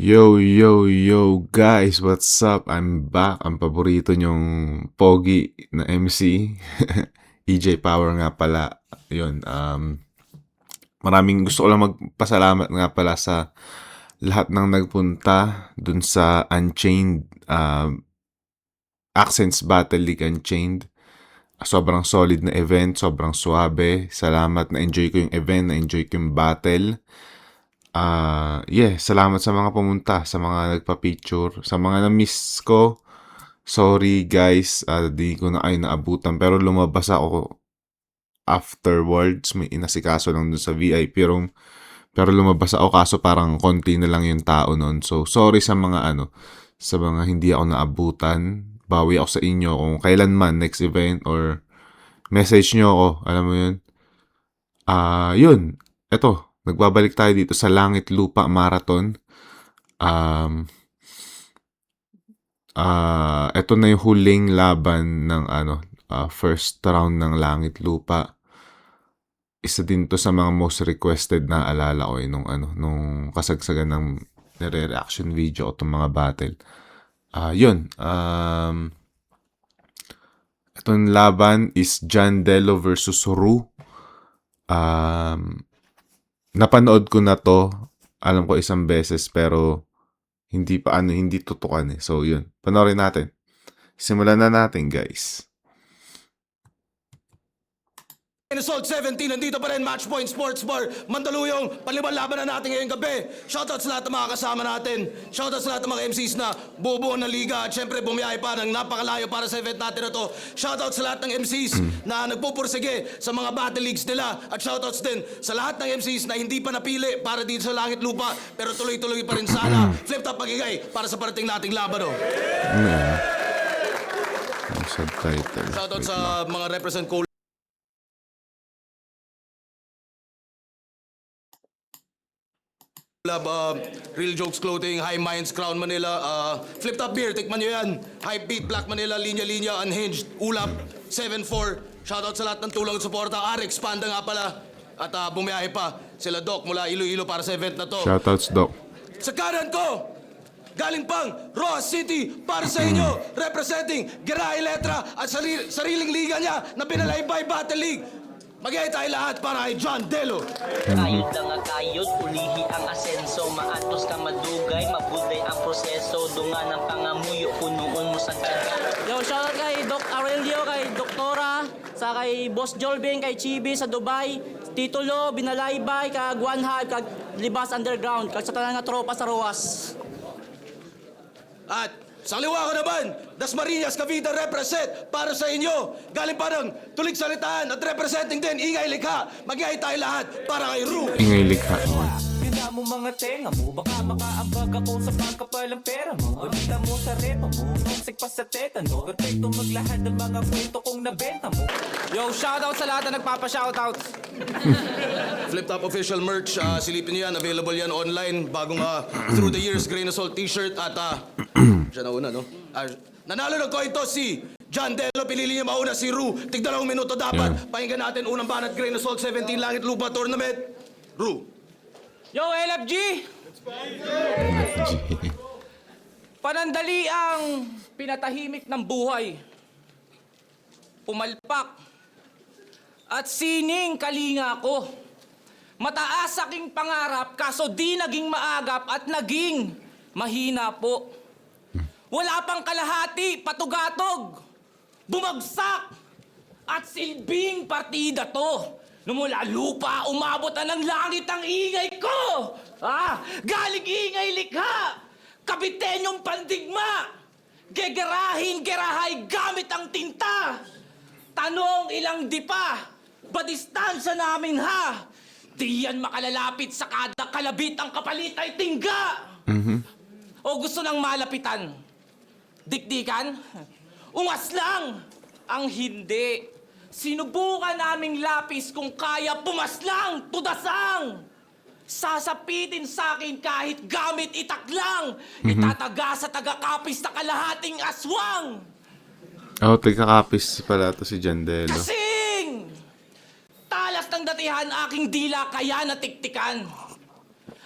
Yo, yo, yo, guys, what's up? I'm back. Ang paborito nyong pogi na MC. EJ Power nga pala. Yun, maraming gusto ko lang magpasalamat nga pala sa lahat ng nagpunta dun sa Unchained, Accents Battle League Unchained. Sobrang solid na event, sobrang suabe. Salamat, na-enjoy ko yung event, na-enjoy ko yung battle. Salamat sa mga pumunta, sa mga nagpa-picture, sa mga na-miss ko. Sorry guys, di ko na kayo naabutan pero lumabas ako afterwards. May inasikaso lang dun sa VIP room. Pero lumabas ako kaso parang konti na lang yung tao nun. So sorry sa mga sa mga hindi ako naabutan. Bawi ako sa inyo kung kailanman next event or message nyo ako, alam mo yun. Yun. Eto, nagbabalik tayo dito sa Langit Lupa Marathon. Ito na yung huling laban ng first round ng Langit Lupa. Isa din to sa mga most requested na alala ko nung kasagsagan ng nire-reaction video o itong mga battle. Itong laban is John Delo versus Ru. Napanood ko na to, alam ko isang beses pero hindi tutukan eh. So yun, panoorin natin. Simulan na natin guys. Assault 17, nandito pa rin Matchpoint Sports Bar, Mandaluyong, panlimang laban na natin ngayong gabi. Shoutout sa lahat ng mga kasama natin. Shoutout sa lahat ng mga MCs na bubuo ng liga at syempre bumiyahe pa ng napakalayo para sa event natin na to. Shoutout sa lahat ng MCs na nagpupursige sa mga battle leagues nila. At shoutouts din sa lahat ng MCs na hindi pa napili para dito sa Langit Lupa pero tuloy-tuloy pa rin sana. Flip top pagigay para sa parating nating laban. Subtitle. Shoutout sa mga represent co Real Jokes Clothing, High Minds, Crown Manila, Flip Top Beer, tikman nyo yan. Hype Beat, Black Manila, Linya Linya, Unhinged, Ulap, 7-4. Shoutout sa lahat ng tulong at suporta. Arex, Panda nga pala. At bumiyahe pa sila Doc mula Iloilo para sa event na to. Shoutouts Doc. Sa kanan ko, galing pang Roas City para sa inyo, representing Gerahe Letra at sariling liga niya na pinalaybay Battle League. Mag-iay tayo lahat para kay John Delo. Kayod na nga kayod, ulihi ang asenso. Maatos ka madugay, mabuday ang proseso. Dunga ng pangamuyo, punuon mo sa tiyaga. Yo, shoutout kay Doc Aurelio, kay Doktora, sa kay Boss Jolvin, kay Chibi sa Dubai, Titulo, Binalaybay, kag One Half, kag Libas Underground, kag sa tanan nga tropa sa Roas. At sa liwa ko naman, Dasmariñas Cavite represent para sa inyo. Galing pa ng Tulig Salitaan at representing din Ingay Likha. Mag-iay tayo lahat para kay Ru. Ingay Likha. Ganda mo mga tenga mo, baka makaambag ako sa pagkapal ng pera mo. Balita mo sa repa mo, music pa sa tetano. Perfecto maglahad ng mga kwento kong nabenta mo. Yo, shoutout sa lahat na nagpapa-shoutout. Flip Top official merch, silipin niyo yan. Available yan online. Bagong Through the Years Grain of Salt t-shirt at siya na una, no? Nanalo ng coin toss si John Delo. Pinili niya mauna si Ru. Tig 2 minuto dapat. Yeah. Pakinggan natin unang banat Grain of Salt 17 Langit Lupa Tournament. Ru. Yo, LFG! Panandali ang pinatahimik ng buhay. Pumalpak. At sining kalinga ko. Mataas aking pangarap kaso di naging maagap at naging mahina po. Wala pang kalahati, patugatog. Bumagsak. At silbing partida to. Numula lupa, umabot na ng langit ang ingay ko! Galing ingay likha! Kapitenyong pandigma! Gegerahin, gerahay gamit ang tinta! Tanong ilang dipa, badistansya namin ha! Di yan makalalapit sa kada kalabit ang kapalit ay tingga! O gusto nang malapitan? Dikdikan? Ungas lang! Ang hindi! Sinubukan naming lapis kung kaya pumaslang, tudasang. Sasapitin sa akin kahit gamit itak lang. Itataga sa taga-kapis na kalahating aswang. Taga-kapis pala to si John Delo. Kasing! Talas ng datihan aking dila kaya natiktikan.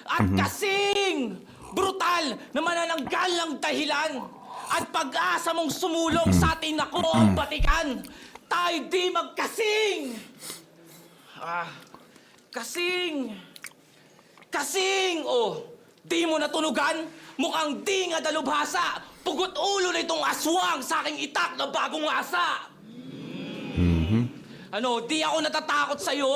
At kasing! brutal na manananggal ng dahilan at pag-asa mong sumulong sa atin ako ang batikan. Tayo di magkasing! Kasing! Oh, di mo natunugan? Mukhang di nga dalubhasa. Pugot ulo na itong aswang sa aking itak na bagong asa. Ano, di ako natatakot sa'yo.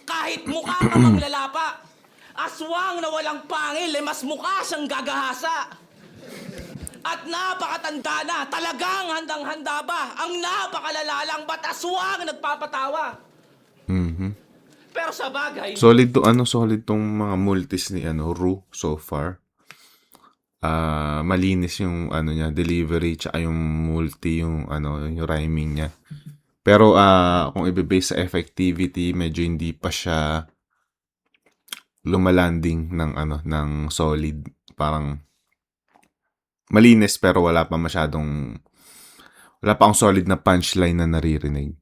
Kahit mukha ka mang lalapa. Aswang na walang pangil, mas mukha siyang gagahasa. At napakatanda na, talagang handang-handa ba? Ang napakalalalang ba't aswang nagpapatawa? Pero sa bagay, Solid tong mga multis ni Ru so far. Malinis yung niya, delivery tsaka yung multi, yung yung rhyming niya. Pero kung i-base sa effectivity, medyo hindi pa siya lumalanding ng solid. Parang malinis pero wala pa akong solid na punchline na naririnig.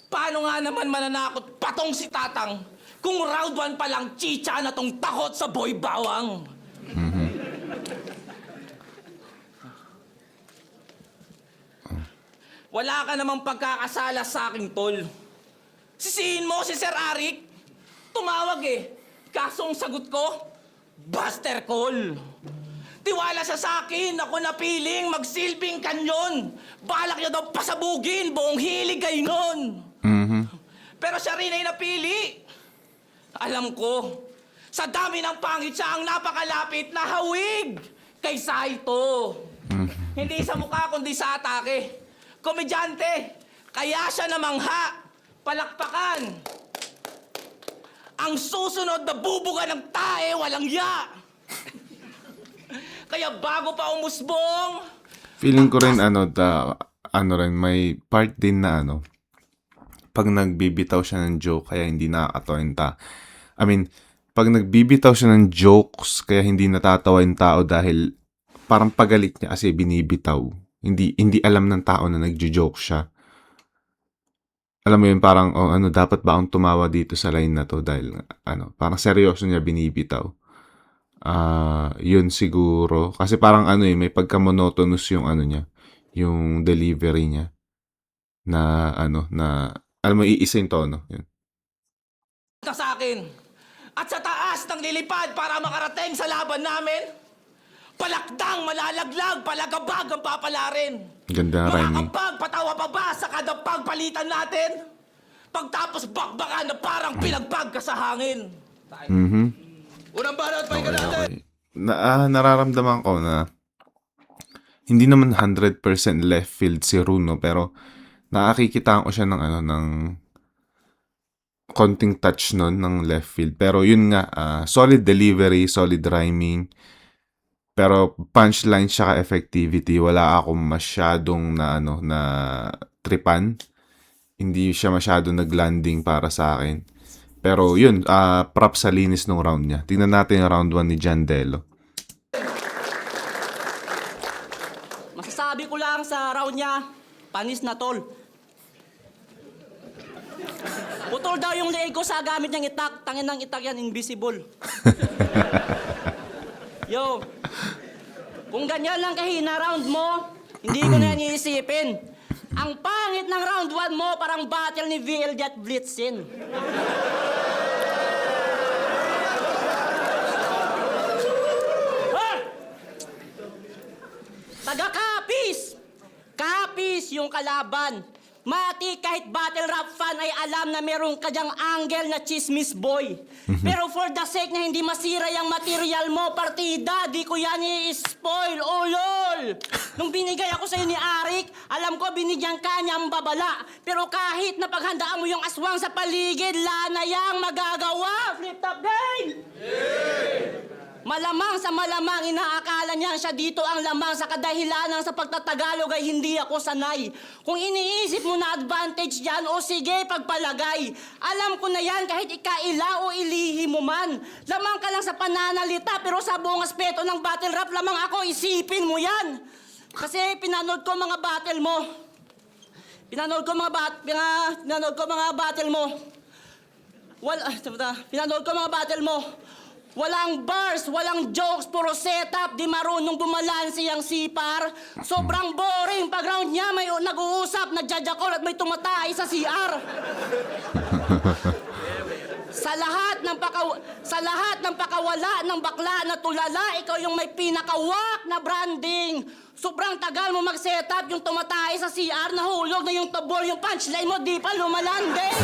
paano nga naman mananakot patong si Tatang kung round 1 pa lang chicha na tong takot sa boy bawang? Wala ka namang pagkakasala sa aking tol. Sisihin mo si Sir Arik? Tumawag eh. Kasong sagot ko, Buster Call. Tiwala siya sa akin, ako napiling magsilbing kanyon. Balak niya daw pasabugin, buong hilig ay nun. Pero siya rin ay napili. Alam ko, sa dami ng pangit siya ang napakalapit na hawig kaysa ito. Hindi sa mukha kundi sa atake. Komedyante, kaya siya namangha, palakpakan. Ang susunod na bubuga ng tae, walang ya. Kaya bago pa umusbong, Feeling ko rin may part din na pag nagbibitaw siya ng joke kaya hindi nakakatawa yung tao. I mean, pag nagbibitaw siya ng jokes kaya hindi natatawa yung tao dahil parang pagalit niya kasi binibitaw. Hindi alam ng tao na nagjo-joke siya. Alam mo yun, parang dapat ba akong tumawa dito sa line na to dahil parang seryoso niya binibitaw. Yun siguro kasi parang may pagka-monotonous yung niya, yung delivery niya na alam mo iisa yung tono. Yun. na sa akin. At sa taas ng lilipad para makarating sa laban namin, palakdang, malalaglag, palagabag ang papalarin. Ganda ng rhyming. Makakapag, patawa pa ba sa kada pagpalitan natin? Pagtapos bakbakan na parang pinagbag ka sa hangin. Unang banat, pahinga natin. Nararamdaman ko na hindi naman 100% left field si Runo pero nakakikita ko siya ng konting touch nun ng left field. Pero yun nga, solid delivery, solid rhyming. Pero punchline siya effectivity, wala akong masyadong na tripan. Hindi siya masyadong naglanding para sa akin. Pero yun, props sa linis ng round niya. Tingnan natin yung round 1 ni Jandelo. Masasabi ko lang sa round niya, panis na tol. Putol daw yung leeg ko sa gamit niyang itak. Tangin ng itak yan, invisible. Yo, kung ganyan lang kahina round mo, hindi ko na yan iisipin. Ang pangit ng round 1 mo, parang battle ni VL at Blitzin. Ha! Taga-Kapis! Kapis yung kalaban. Mati, kahit battle rap fan ay alam na meron ka dyang angle na chismis boy. Pero for the sake na hindi masira yung material mo, partida, di ko yan i-spoil. Oh, lol! Nung binigay ako sa'yo ni Arik, alam ko binigyan ka niyang babala. Pero kahit napaghandaan mo yung aswang sa paligid, lana yang magagawa. Flip top game! Malamang sa malamang inaakala niya siya dito ang lamang sa kadahilanan sa pagtatagalog ay hindi ako sanay. Kung iniisip mo na advantage yan, o sige, pagpalagay. Alam ko na yan kahit ikaila o ilihi mo man. Lamang ka lang sa pananalita pero sa buong aspeto ng battle rap, lamang ako, isipin mo yan. Kasi pinanood ko mga battle mo. Pinanood ko mga battle mo. Pinanood ko mga battle mo. Walang bars, walang jokes, puro setup, di marunong bumalansi ang sipar. Sobrang boring pag round niya may nag-uusap, nagjajakol at may tumatay sa CR. Sa lahat ng pakawala ng bakla na tulala, ikaw yung may pinakawak na branding. Sobrang tagal mo mag-setup, yung tumatay sa CR, nahulog na yung tabor, yung punchline mo, di pa lumalanding.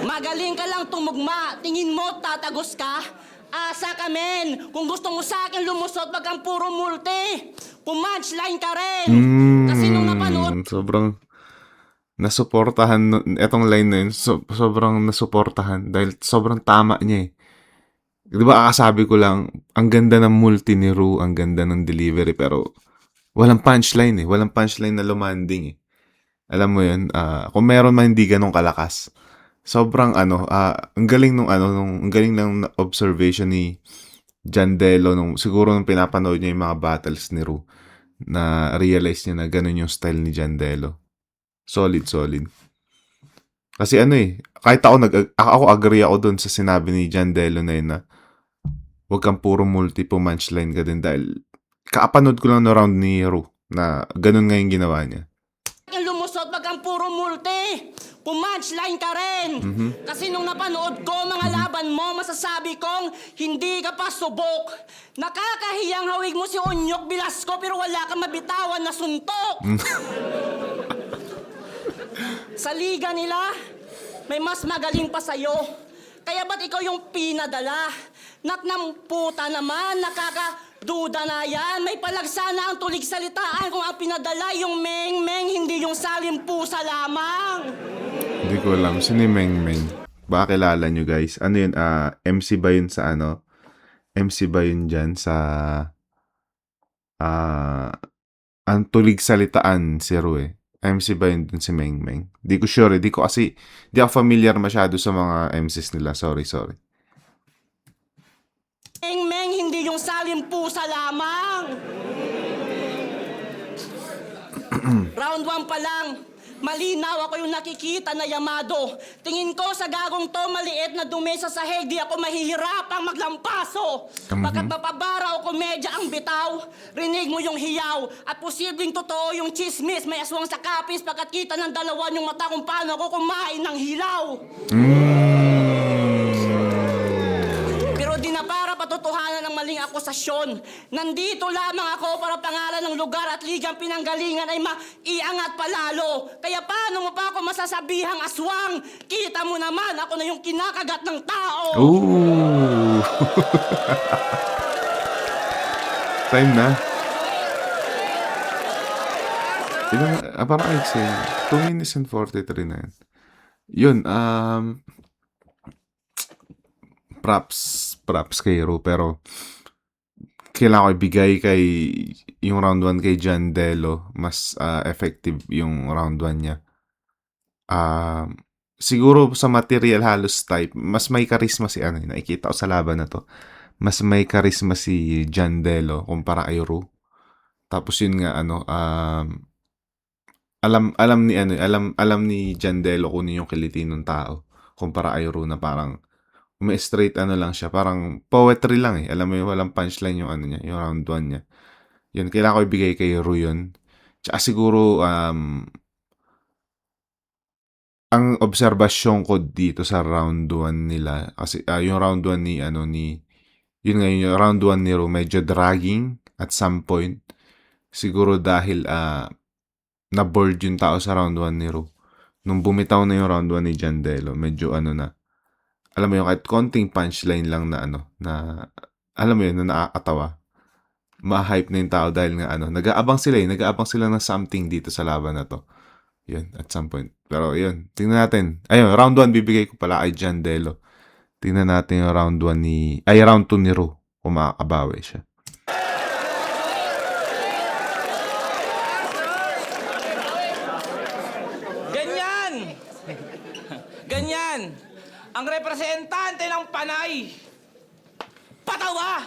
Magaling ka lang tumugma, tingin mo tatagos ka? Asa ka, men. Kung gusto mo sa akin lumusot, wag kang puro multi. Pumunchline ka rin. Kasi nung napanood Sobrang nasuportahan, etong line na yun, sobrang nasuportahan dahil sobrang tama niya eh. Di ba kakasabi ko lang, ang ganda ng multi ni Ru, ang ganda ng delivery, pero walang punchline eh. Walang punchline na lumanding eh. Alam mo yun, kung meron man hindi ganun kalakas. Sobrang ang galing ang galing ng observation ni Jandelo siguro nung pinapanood niya yung mga battles ni Ru, na realize niya na ganun yung style ni Jandelo. Solid. Kasi kahit ako agree ako dun sa sinabi ni Jandelo na yun na huwag kang puro multi, punchline ka din dahil kaapanood ko lang na round ni Ru na ganun nga yung ginawa niya. lumusot, wag kang puro multi. Pumunchline ka rin. Kasi nung napanood ko mga laban mo, masasabi kong hindi ka pa subok. Nakakahiyang hawig mo si Onyok Velasco pero wala kang mabitawan na suntok. Sa liga nila, may mas magaling pa sa'yo. Kaya ba't ikaw yung pinadala? Naknang puta naman, nakakaduda na yan. May palagsana ang tulig salitaan kung ang pinadala yung meng-meng, hindi yung salimpusa lamang. Hindi ko alam. Sino yung Meng Meng? Baka kilala nyo guys. Ano yun? MC ba yun sa MC ba yun dyan sa ang tulig salitaan si Ru eh. MC ba yun dun si Meng Meng? Di ko sure. Di ako familiar masyado sa mga MCs nila. Sorry. Meng-meng, hindi yung salimpusa lamang. Round 1 pa lang. Malinaw ako yung nakikita na Yamado. Tingin ko sa gagong to maliit na dumi sa sahig, di ako mahihirapang maglampaso. Pagkat mapabara o komedya ang bitaw, rinig mo yung hiyaw. At posibleng totoo yung chismis, may aswang sa kapis, pagkat kita ng dalawan yung mata kung paano ako kumain ng hilaw. Pero di na para patotohanan ng maling akusasyon. Nandito lamang ako para pangalan ng lugar at ligang pinanggalingan ay maiangat palalo. Kaya paano mo pa ako masasabihang aswang? Kita mo naman, ako na yung kinakagat ng tao. Ooh! Time na. Parang I'd say 2 minutes and 43 na yan. Yun, props kay Ru, pero kailangan ko ibigay yung round 1 kay Jandelo. Mas effective yung round 1 niya. Siguro sa material halos type, mas may charisma si nakikita ko sa laban na to. Mas may charisma si Jandelo kumpara kay Ru. Tapos yun nga alam ni Jandelo kung yung kiliti ng tao kumpara kay Ru na parang may straight lang siya, parang poetry lang eh. Alam mo yung walang punchline yung niya, yung round 1 niya. Yun, kailangan ko ibigay kay Ru yun. Tsaka siguro ang obserbasyon ko dito sa round 1 nila kasi yung round 1 yun nga yung round 1 ni Ru medyo dragging at some point. Siguro dahil na-bored yung tao sa round 1 ni Ru. Nung bumitaw na yung round 1 ni Jandelo, medyo na alam mo yung kahit konting punchline lang na alam mo yun, na nakakatawa. Ma-hype na yung tao dahil nga nag-aabang sila ng something dito sa laban na to. Yun, at some point. Pero yun, tingnan natin. Ayun, round 1 bibigay ko pala kay Jandelo. Tingnan natin yung round 2 ni Ru, kung makakabawi siya. Ganyan! Ang representante ng Panay. Patawa!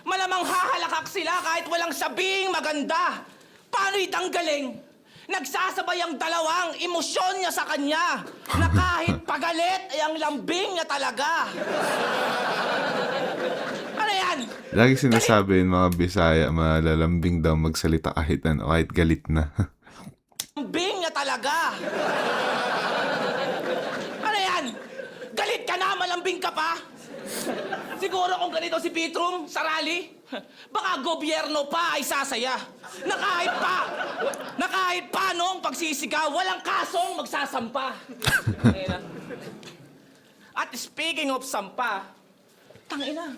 Malamang hahalakak sila kahit walang sabing maganda. Paano itanggaling? Nagsasabay ang dalawang emosyon niya sa kanya na kahit pagalit ay ang lambing niya talaga. Ano yan? Lagi sinasabi yung mga Bisaya, malalambing daw magsalita kahit ano, kahit galit na. Lambing niya talaga. Ano yan? Galit ka na, malambing ka pa? Siguro kung ganito si Pitrum sa rally, baka gobyerno pa ay sasaya. Na kahit pa noong pagsisigaw, walang kasong magsasampa. Tangina. At speaking of sampa, tangina,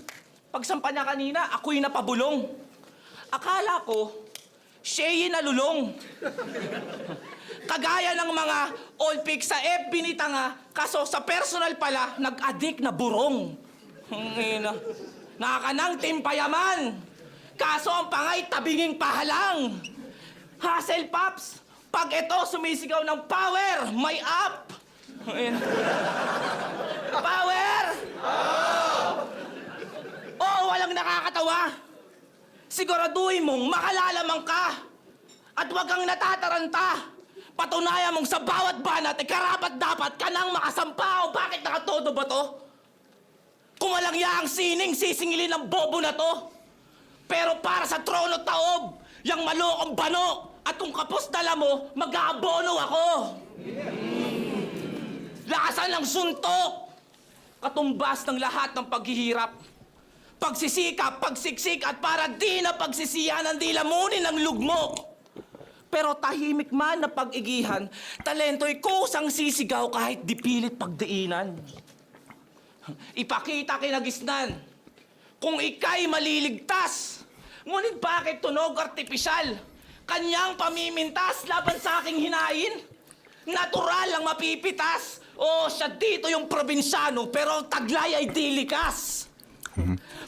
pagsampa niya kanina, ako'y napabulong. Akala ko, siya'y nalulong. Kagaya ng mga all pics sa FB ni Tanga, kaso sa personal pala, nag-addict na burong. Nakakanang timpayaman. Kaso ang pangay tabinging pahalang. Hassle Pops, pag ito sumisigaw ng power, may up. Power! Oo, walang nakakatawa. Siguraduhin mong makalalamang ka. At huwag kang natataranta. Patunayan mong sa bawat banat ay karapat dapat ka nang makasampa. O bakit nakatodo ba to? Kung walang yaang sining, sisingilin ng bobo na to. Pero para sa trono taob, yang malokong bano, at kung kapos dala mo, mag-aabono ako. Lakasan ng suntok, katumbas ng lahat ng paghihirap. Pagsisikap, pagsiksik, at para di na pagsisiyan ang di lamunin ng lugmo. Pero tahimik man na pag-igihan, talento'y kusang sisigaw kahit di pilit pagdiinan. Ipakita kinagisnan kung ika'y maliligtas. Ngunit bakit tunog artipisyal? Kanyang pamimintas laban sa aking hinain? Natural ang mapipitas. O siya dito yung probinsyano pero ang taglay ay di likas.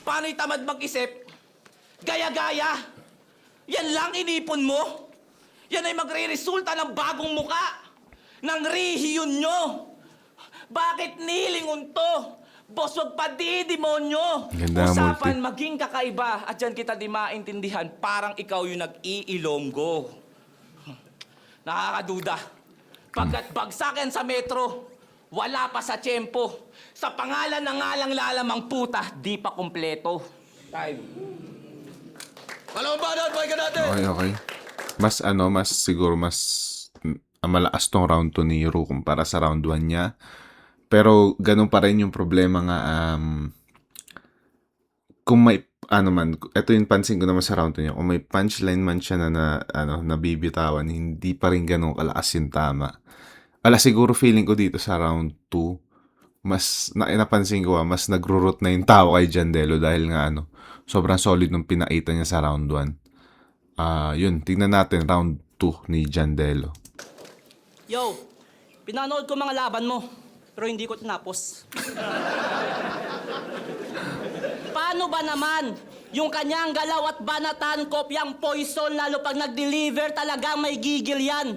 Paano'y tamad mag-isip? Gaya-gaya. Yan lang inipon mo? Yan ay magre-resulta ng bagong muka. Ng rehiyon nyo. Bakit nilingon to? Boss, wag pa di, demonyo. Ganda, Usapan multi. maging kakaiba at dyan kita di maintindihan. Parang ikaw yung nag-iilonggo. Nakakaduda. Pagkat bagsakan sa metro, wala pa sa tiyempo. Sa pangalan ng ngalang lalamang puta, di pa kompleto. Alam mo ba na, bike natin? Okay. Mas siguro mas malakas tong round 2 ni Ru kumpara sa round 1 niya. Pero ganun pa rin yung problema nga, kung may, ito yung pansin ko naman sa round 2 niya, kung may punchline man siya na nabibitawan, hindi pa rin ganun kalakas yung tama. Siguro feeling ko dito sa round 2, mas, napansin ko mas nagro-root na yung tao kay Jandelo dahil nga sobrang solid nung pinaita niya sa round 1. Yun, tingnan natin round 2 ni Jandelo. Yo, pinanood ko mga laban mo, pero hindi ko tinapos. Paano ba naman yung kanyang galaw at banatan, kopyang Poison, lalo pag nag-deliver talagang may gigil yan.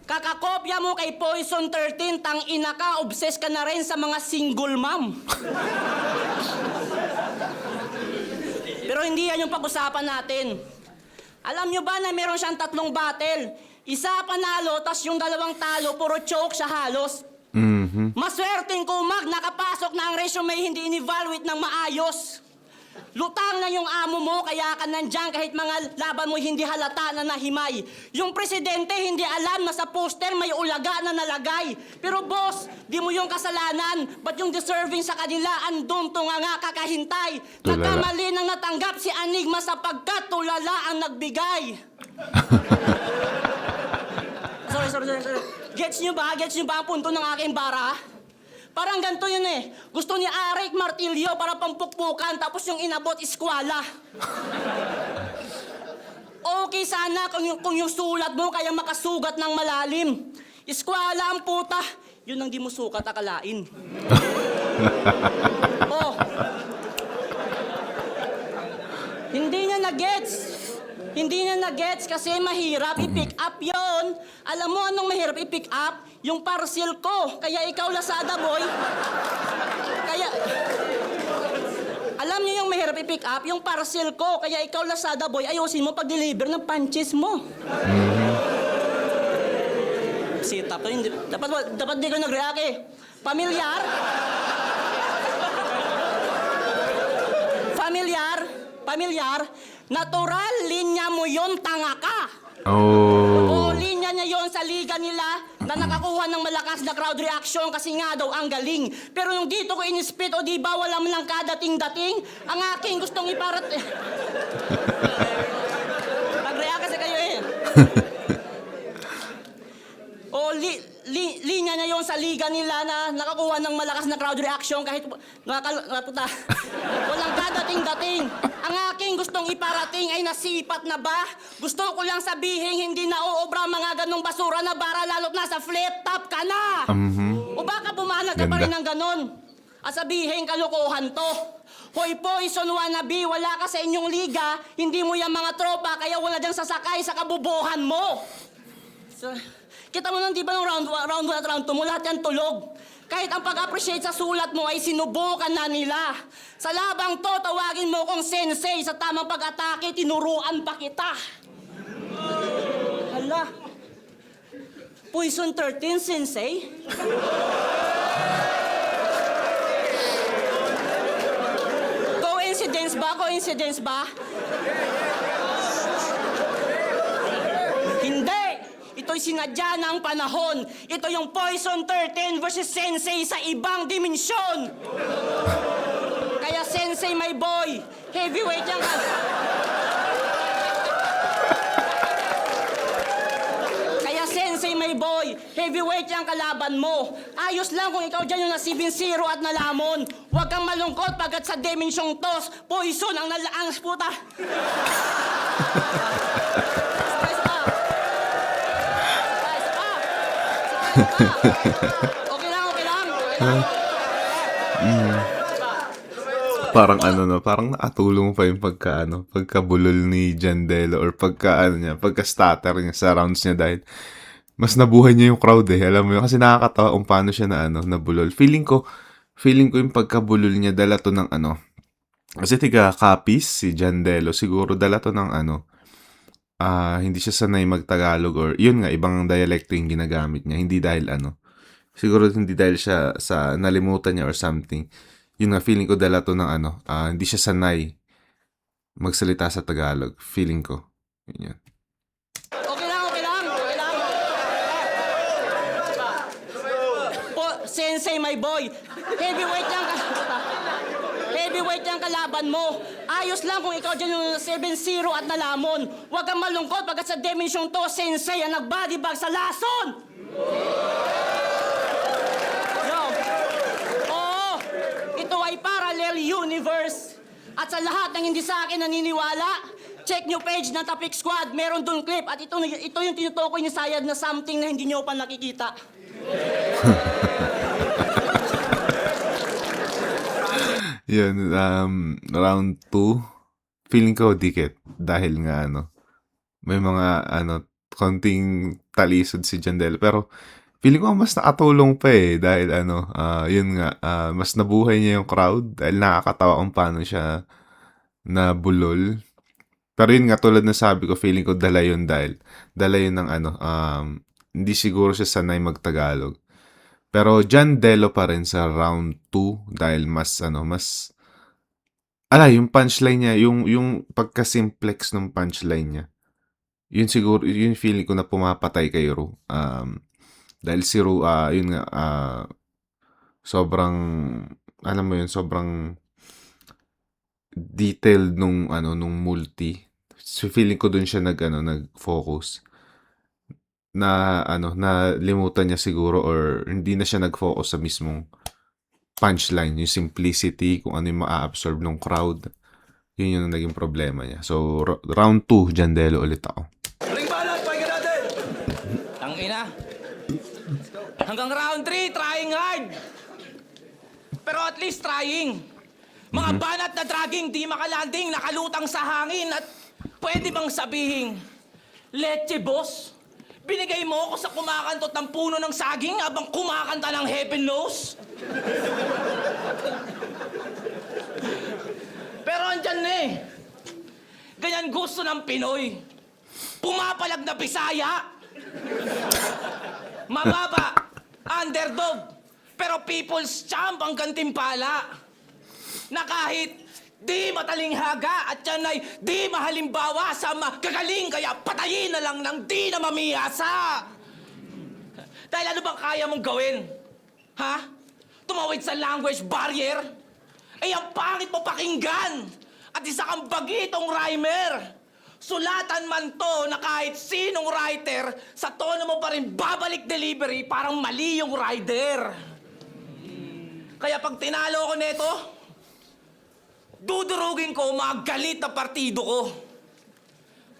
Kakakopya mo kay Poison 13, tang ina ka, obsessed ka na rin sa mga single mom. Pero hindi yan yung pag-usapan natin. Alam nyo ba na meron siyang 3 battle? Isa panalo, tas yung 2 talo, puro choke sa halos. Maswerteng kumag, nakapasok na ang resume, hindi in-evaluate ng maayos. Lutang na yung amo mo, kaya ka nandyan kahit mga laban mo hindi halata na nahimay. Yung presidente hindi alam na sa poster may ulaga na nalagay. Pero boss, di mo yung kasalanan. Ba't yung deserving sa kanila andun nga kakahintay? Tulala. Nagkamali nang natanggap si Enigma sapagkat tulala ang nagbigay. Sorry. Gets nyo ba ang punto ng aking bara? Parang ganito yun eh. Gusto ni Arik martilyo para pampukpukan, tapos yung inabot iskwala. Okay sana kung yung sulat mo kaya makasugat ng malalim. Iskwala ang puta, yun ang di mo sukat akalain. Oh. Hindi niya na-gets kasi mahirap i-pick up yon. Alam mo anong mahirap i-pick up? Yung parcel ko. Kaya ikaw, Lazada boy. Alam niyo yung mahirap i-pick up? Yung parcel ko. Kaya ikaw, Lazada boy, ayusin mo pag-deliver ng punches mo. sit-up. Dapat di ka nag-react eh. Pamilyar? Pamilyar? Natural, linya mo yon, tanga ka. Oh. O linya niya yon sa liga nila na nakakuha ng malakas na crowd reaction kasi nga daw ang galing. Pero nung dito ko inispit, o di ba wala man lang kadating-dating, ang aking gustong iparat... Pag-react kasi kayo eh. O linya niya yon sa liga nila na nakakuha ng malakas na crowd reaction kahit walang kadating-dating. Ang aking gustong iparating ay nasipat na ba? Gusto ko lang sabihin hindi na uobra mga ganong basura na bara lalo't nasa flip top ka na. O baka bumanag ka pa rin ng ganon. At sabihin kalokohan to. Hoy Poison wannabe, wala ka sa inyong liga, hindi mo yung mga tropa kaya wala diyang sasakay sa kabubuhan mo. So, kita mo nang di ba nung round 1 at round 2 mo, lahat yan tulog. Kahit ang pag-appreciate sa sulat mo ay sinubukan na nila. Sa labang to, tawagin mo kong sensei. Sa tamang pag-atake, tinuruan pa kita. Hala. Poison 13, sensei? Coincidence ba? Hindi! Ito'y sinadya ng panahon. Ito yung Poison 13 versus Sensei sa ibang dimensyon. Kaya Sensei, my boy, heavyweight yan ka. Kaya Sensei, my boy, heavyweight yan kalaban mo. Ayos lang kung ikaw dyan yung na 7-0 at nalamon. Huwag kang malungkot pagkat sa dimensyong tos, Poison ang nalaang puta. Okay lang. Parang ano no, parang nakatulong pa yung pagkabulol ni Jandelo or pagka-stutter niya sa rounds niya dahil mas nabuhay niya yung crowd eh. Alam mo yun, kasi nakakatawa kung paano siya nabulol. Feeling ko yung pagkabulol niya dala to ng kasi tiga-copies si Jandelo, siguro dala to ng hindi siya sanay mag-Tagalog or yun nga, ibang dialekto yung ginagamit niya. Hindi dahil siguro hindi dahil siya sa nalimutan niya or something. Yun nga, feeling ko dala to ng hindi siya sanay magsalita sa Tagalog. Feeling ko. Yun yan. Okay lang. Sensei, my boy, heavyweight yung kalaban mo. Ayos lang kung ikaw dyan yung 7-0 at nalamon. Huwag kang malungkot pagkat sa dimensyong to, Sensei ang nagbodybag sa lason! Yo. Oo, ito ay parallel universe. At sa lahat ng hindi sa akin naniniwala, check nyo page ng Tapik Squad, meron dun clip. At ito yung tinutukoy ni Sayad na something na hindi nyo pa nakikita. Yun, round 2, feeling ko dikit. Dahil nga may mga konting talisod si Jandelo. Pero feeling ko mas nakatulong pa eh. Dahil yun nga, mas nabuhay niya yung crowd. Dahil nakakatawa kung paano siya nabulol. Pero yun nga, tulad na sabi ko, feeling ko dala yun ng hindi siguro siya sanay mag-Tagalog. Pero Jandelo pa rin sa round 2 dahil yung punchline niya, yung pagka-simplex ng punchline niya. Yun siguro, yun feeling ko na pumapatay kay Ru. Dahil si Ru, yun nga, sobrang detailed nung multi. So feeling ko dun siya nag-focus. Na limutan niya siguro or hindi na siya nag-focus sa mismong punchline, yung simplicity, kung ano yung ma-absorb ng crowd. Yun yung naging problema niya. So, round 2, Jandelo ulit ako. Ring banat, pahinga natin! Tangina. Hanggang round 3, trying hard. Pero at least trying. Mga banat na dragging, di makalanding, nakalutang sa hangin at pwede bang sabihin, Leche boss, binigay mo ako sa kumakantot ng puno ng saging habang kumakanta ng Heaven Knows? Pero andyan na eh. Ganyan gusto ng Pinoy. Pumapalag na Bisaya. Mababa, underdog, pero people's champ ang gantimpala. Na kahit di matalinghaga at yan ay di mahalimbawa sa magagaling, kaya patayin na lang ng di na mamiyasa. Dahil ano bang kaya mong gawin? Ha? Tumawid sa language barrier? Ay, ang pangit mo pakinggan! At isa kang bagitong rhymer! Sulatan man to na kahit sinong writer, sa tono mo pa rin babalik delivery, parang mali yung rider. Kaya pag tinalo ko neto, dudurugin ko mga galit na partido ko.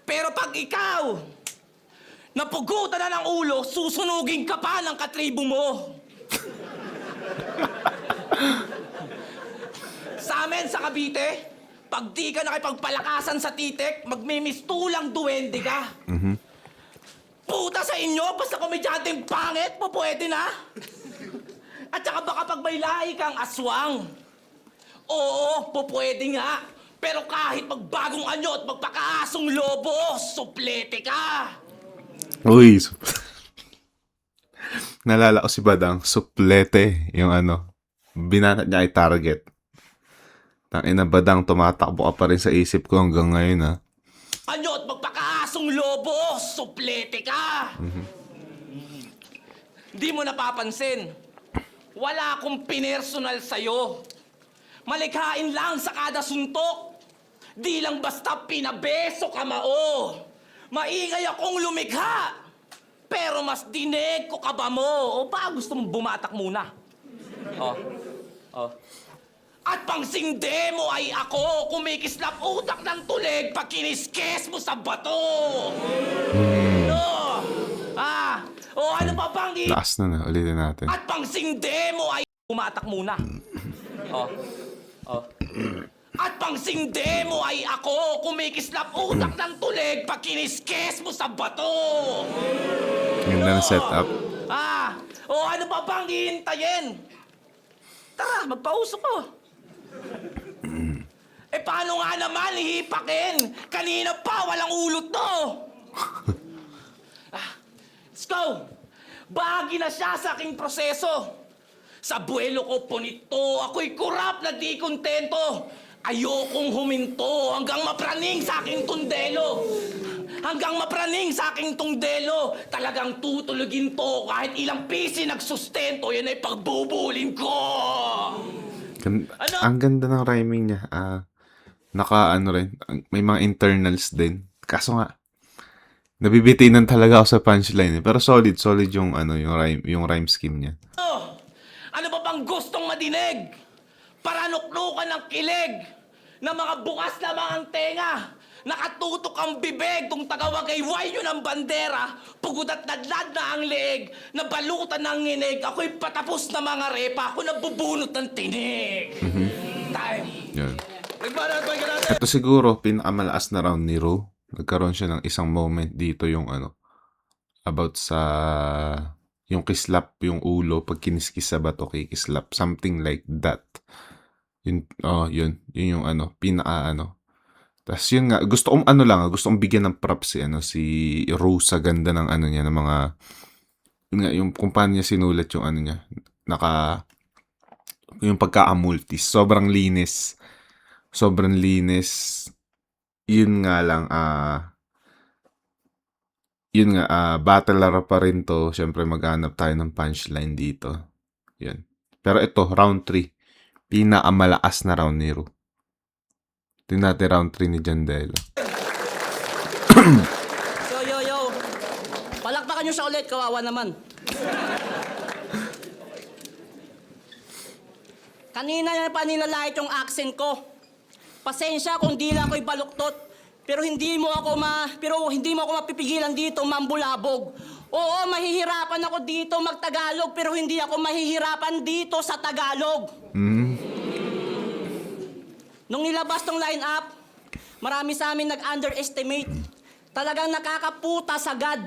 Pero pag ikaw, napugutan na ng ulo, susunugin ka pa ng katribo mo. Sa amin, sa Cavite, pag di ka nakipagpalakasan sa titik, magmimistulang duwende ka. Puta sa inyo, basta komedyanteng pangit, pwede na. At saka baka pag may lahi kang aswang. Oo, pwede nga. Pero kahit magbagong anyo at magpakaasong lobo, suplete ka. Uy, nalala ko si Badang, suplete, yung ano, binanat niya ay target. Tangina Badang, tumatakbo ka pa rin sa isip ko hanggang ngayon, ha. Anyo at magpakaasong lobo, suplete ka. Di mo napapansin, wala akong pinersonal sa'yo. Malikhain lang sa kada suntok. Di lang basta pinabeso ka mao. Maingay akong lumikha. Pero mas dinig ko ka ba mo? O ba gusto mong bumatak muna? Oh. At pangsinde mo ay ako, kumikislap utak ng tulig, pag kiniskes mo sa bato. No? Ano pa bang Lakas na, ulitin natin. At pangsinde mo ay bumatak muna. At pangsinde mo ay ako, kumikislap utak ng tulig, pag kiniskes mo sa bato. Ganda ng setup. Ano pa bang hihintayin? Tara, magpausok ko. Paano nga naman hihipakin? Kanina pa, walang ulot to. Let's go. Bahagi na siya sa aking proseso. Sa buwelo ko punito, ako'y kurap na di kontento. Ayokong huminto hanggang mapraning sa aking tundelo. Hanggang mapraning sa aking tundelo. Talagang tutulugin to kahit ilang pisi nagsustento. Yan ay pagbubulin ko. Ano? Ang ganda ng rhyming niya. Ano rin, may mga internals din. Kaso nga, nabibitinan talaga ako sa punchline. Pero solid yung yung rhyme scheme niya. Ano pa bang gustong madinig? Para nuknukan ng kilig na mga bukas lamang ang tenga. Nakatutok ang bibig tung tagawag ay wayo ng bandera. Pugod at nadlad na ang leeg. Nabalutan ng nginig. Ako'y patapos na mga repa. Ako nabubunot ng tinig. Time. Yan. Nagbanat ka natin. Ito siguro, pinakamalakas na round ni Ro. Nagkaroon siya ng isang moment dito yung about sa yung kislap yung ulo pag kiniskis sa bato kikislap. Something like that. Yun yung pinaka Tas yun nga, gusto kong bigyan ng props si Rose sa ganda ng niya, ng mga, yun nga, yung kung paano niya sinulat yung niya, yung pagka-multis, sobrang linis, yun nga lang, battler pa rin to, syempre maghanap tayo ng punchline dito, yun. Pero ito, round 3, pinakamalakas na round ni Ru. Tingnan natin round 3 ni Jandelo. Yo. Palakpakan nyo siya ulit, kawawa naman. Kanina yan pa nilalait yung accent ko. Pasensya kung di lang ako'y baluktot. Pero hindi mo ako mapipigilan dito mambulabog. Oo, mahihirapan ako dito magtagalog, pero hindi ako mahihirapan dito sa Tagalog. Nung nilabas tong line-up, marami sa amin nag-underestimate. Talagang nakakaputa sagad.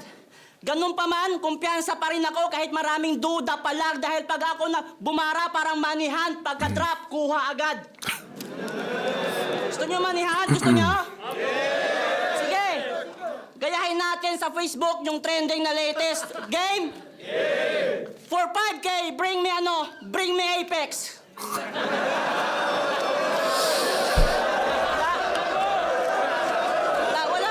Ganun pa man, kumpiyansa pa rin ako kahit maraming duda palag dahil pag ako na bumara parang manihan, pagka-drop, kuha agad. Gusto nyo manihan? Gusto nyo? Sige. Gayahin natin sa Facebook yung trending na latest. Game? For 5K, bring me Apex. Wala.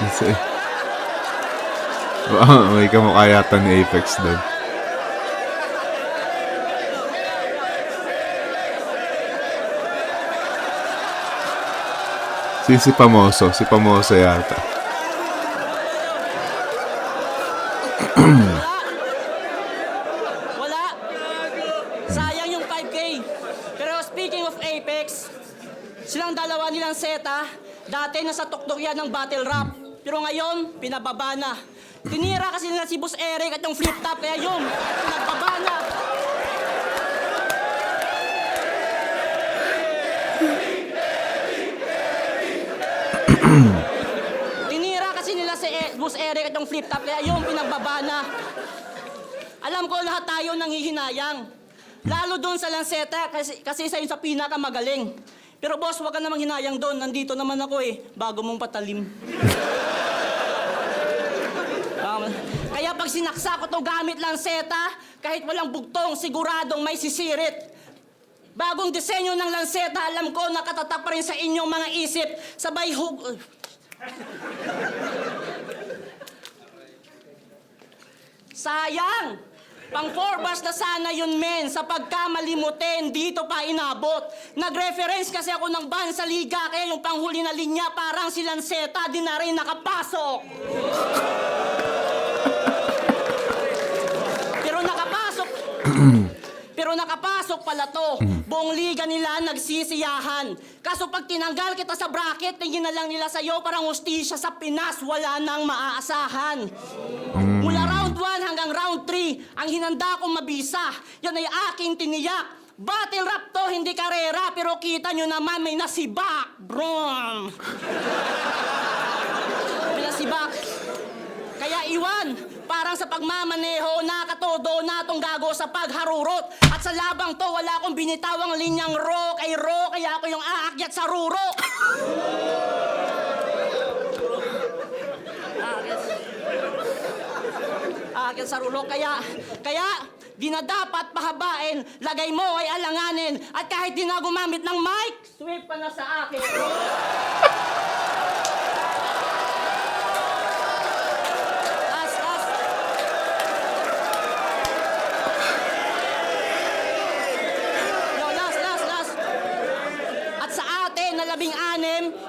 Kasi, may kamukha yata ni Apex doon. Si Pamoso yata. Wala. Sayang yung 5K. Pero speaking of Apex, silang dalawa nilang seta, dati nasa tuktok yan ng battle rap. Pero ngayon, pinababa na. Tinira kasi nila si Boss Eric at yung flip top, kaya yun, pinagbaba na. Tinira kasi nila si Boss Eric at yung flip top, kaya yun, pinagbaba na. Alam ko lahat tayo nanghihinayang. Lalo doon sa Lanceta kasi isa yun sa pinakamagaling. Pero boss, wag ka namang hinayang doon. Nandito naman ako eh. Bago mong patalim. Kaya pag sinaksa ko to gamit Lanceta, kahit walang bugtong, siguradong may sisirit. Bagong disenyo ng Lanceta, alam ko nakatatak pa rin sa inyong mga isip. Sabay Sayang! Pang 4 bars na sana yun, men. Sa pagkamalimutin, dito pa inabot. Nag-reference kasi ako ng ban sa liga, kaya yung panghuli na linya parang si Lanceta, di na rin nakapasok. Pero nakapasok pala to. Buong liga nila nagsisiyahan. Kaso pag tinanggal kita sa bracket, tingin na lang nila sa'yo parang hustisya sa Pinas, wala nang maaasahan. Mula round 1 hanggang round 3, ang hinanda kong mabisa, yan ay aking tiniyak. Battle rap to, hindi karera, pero kita nyo naman may nasibak. Brum! May nasibak. Kaya iwan, parang sa pagmamaneho, nakatodo na tong gago sa pagharurot. At sa labang to, wala akong binitawang linyang ro, kaya ako yung aakyat sa ruro. Aakyat sa ruro, kaya, di na dapat pahabain, lagay mo ay alanganin. At kahit di na gumamit ng mic, sweep ka na sa akin.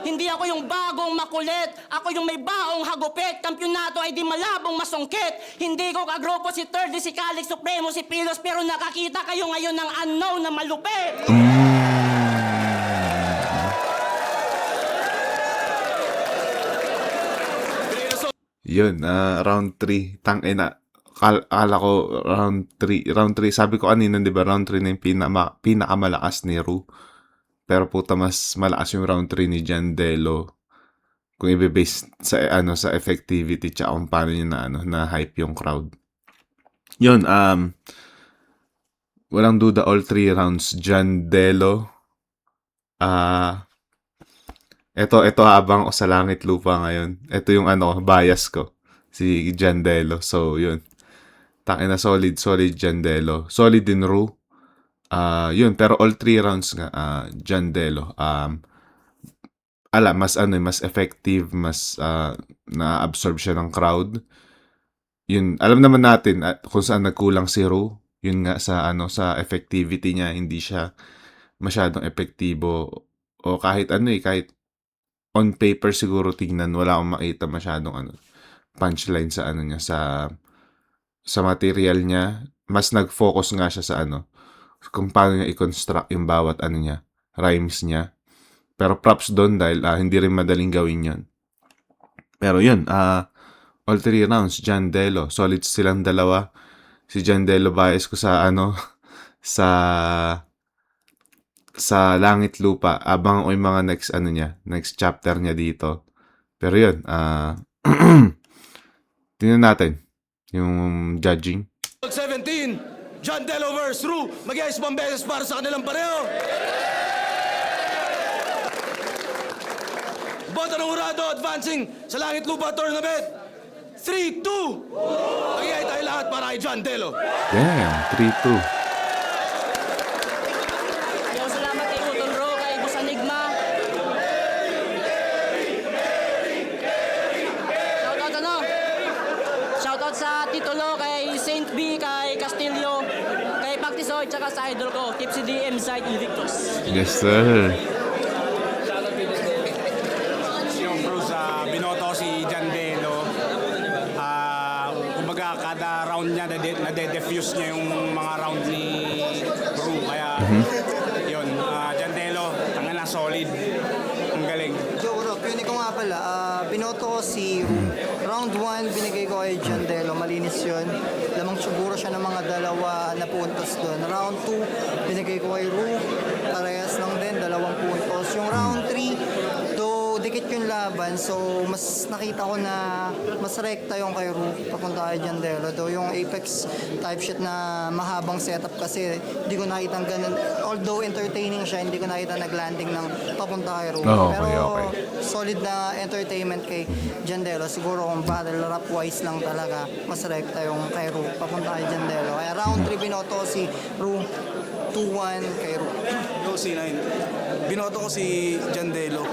Hindi ako yung bagong makulit. Ako yung may baong hagupit. Kampyonato ay di malabong masungkit. Hindi ko kagrupo si Third, si Calix Supremo, si Pilos. Pero nakakita kayo ngayon ng unknown na malupit. Yun, round 3. Tangina. Akala ko round 3. Round 3, sabi ko kanina, di ba, round 3 na yung pinakamalakas ni Ru. Pero puta, mas malakas yung round 3 ni Jandelo. Kung i-base sa sa effectivity tsaka kung paano niya na hype yung crowd. Yun, walang duda, all 3 rounds Jandelo. Ito habang ako sa langit lupa ngayon. Ito yung bias ko. Si Jandelo. So, yun. Tangina, solid Jandelo. Solid din Ru. Yun, pero all 3 rounds nga, Jandelo. Mas effective, mas na-absorb siya ng crowd. Yun, alam naman natin kung saan nagkulang si Ru. Yun nga sa effectivity niya, hindi siya masyadong epektibo. O kahit kahit on paper siguro tignan, wala akong makita masyadong punchline sa niya, sa material niya. Mas nag-focus nga siya sa kung paano niya i-construct yung bawat niya, rhymes niya. Pero props doon dahil hindi rin madaling gawin yun. Pero yun, all 3 rounds, Jandelo. Solid silang dalawa. Si Jandelo bias ko sa sa langit lupa. Abang ko yung mga next chapter niya dito. Pero yun, tingnan natin yung judging. 17, Jandelo vs. Ru. Mag-iayos pang beses para sa kanilang pareho. boto ng hurado advancing sa Langit Lupa Tournament. 3, 2! Magigay tayo lahat para kay John Delo. Damn, 3-2. Yo, salamat kay Utol Ro, kay Boss Enigma. Shoutout ano? Shoutout sa Titulo, kay Saint B, kay Castillo, kay Pactisoy, tsaka sa idol ko, Tipsy DM, Side Invictus. Yes, sir. Yung bro sa binoto si John Delo. Kumbaga kada round niya nade-defuse niya yung mga round ni Ru. Kaya yun, John Delo, tanga na solid. Ang galing. Joke Rock, yun ko nga pala, binoto ko si Ru. Round 1, binigay ko kay John Delo, malinis yun. Lamang siguro siya ng mga dalawa na puntos doon. Round 2, binigay ko kay Ru, parehas lang din, 2 puntos. Yung round 3, do dikit yung laban, so mas nakita ko na mas rekta yung kay Ru papunta kay John Delo. Do yung Apex type shit na mahabang setup kasi hindi ko nakita ganun. Although entertaining siya, hindi ko nakita naglanding ng papunta kay Ru. Oh, okay, Pero okay. solid na entertainment kay John Delo. Siguro kung battle rap wise lang talaga, mas rekta yung kay Ru papunta kay John Delo. Kaya round 3 binoto si Ru, 2-1 kay Ru. Yo, C9. Binoto ko si John Delo.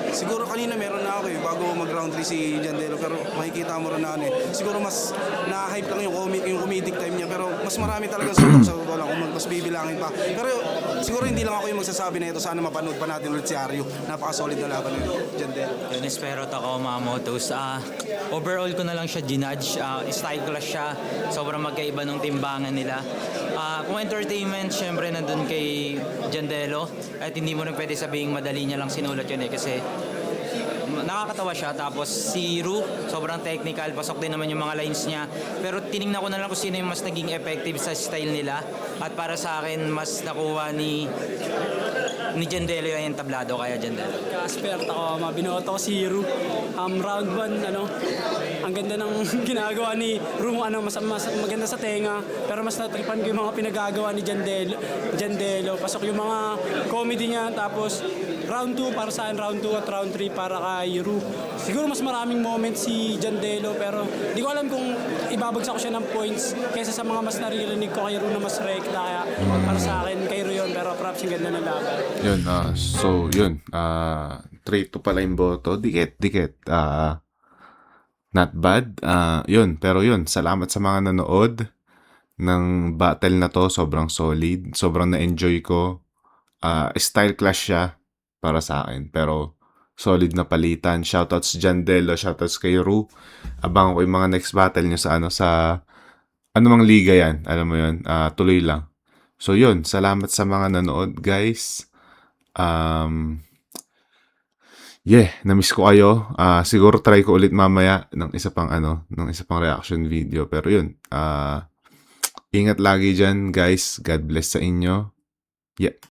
Siguro kanina meron na ako bago mag-round 3 si John Delo, pero makikita mo rin na siguro mas na-hype lang yung comedic time niya, pero mas marami talaga sa wala kung mas bibilangin pa. Pero siguro hindi lang ako yung magsasabi na ito, sana mapanood pa natin ulit si Aryo. Napaka-solid na laban ni John Delo. Yun, esperot ako mga motos. Overall ko na lang siya ginudge. Style class siya. Sobrang magkaiba ng timbangan nila. Kung entertainment, syempre nandun kay Jandelo. At hindi mo na pwede sabihin madali niya lang sinulat yun kasi nakakatawa siya. Tapos si Ru, sobrang technical. Pasok din naman yung mga lines niya. Pero tinignan ko na lang kung sino yung mas naging effective sa style nila. At para sa akin, mas nakuha ni Jandelo yung entablado, kaya Jandelo. Ka-spert ako, binoto ko si Ru. Round 1, ang ganda ng ginagawa ni Ru, mas maganda sa tenga, pero mas natripan ko yung mga pinagagawa ni Jandelo. Pasok yung mga comedy niya, tapos round 2 para sa akin, round 2 at round 3 para kay Ru. Siguro mas maraming moments si Jandelo, pero di ko alam kung ibabagsak ko siya ng points kaysa sa mga mas naririnig ko kay Ru na mas rekta. Kaya para sa akin, kay Ru yun, pero props yung ganda ng laban. Yun, so yun, 3-2 pala yung boto. Dikit. Not bad. Yun, pero yun, salamat sa mga nanood ng battle na to. Sobrang solid. Sobrang na-enjoy ko. Style clash siya para sa akin. Pero solid na palitan. Shoutouts Jandelo, shoutouts kay Ru. Abangan ko yung mga next battle nyo sa anumang liga yan. Alam mo yun, tuloy lang. So yun, salamat sa mga nanood, guys. Na-miss ko kayo. Siguro try ko ulit mamaya ng isa pang reaction video. Pero yun, ingat lagi dyan, guys. God bless sa inyo. Yeah.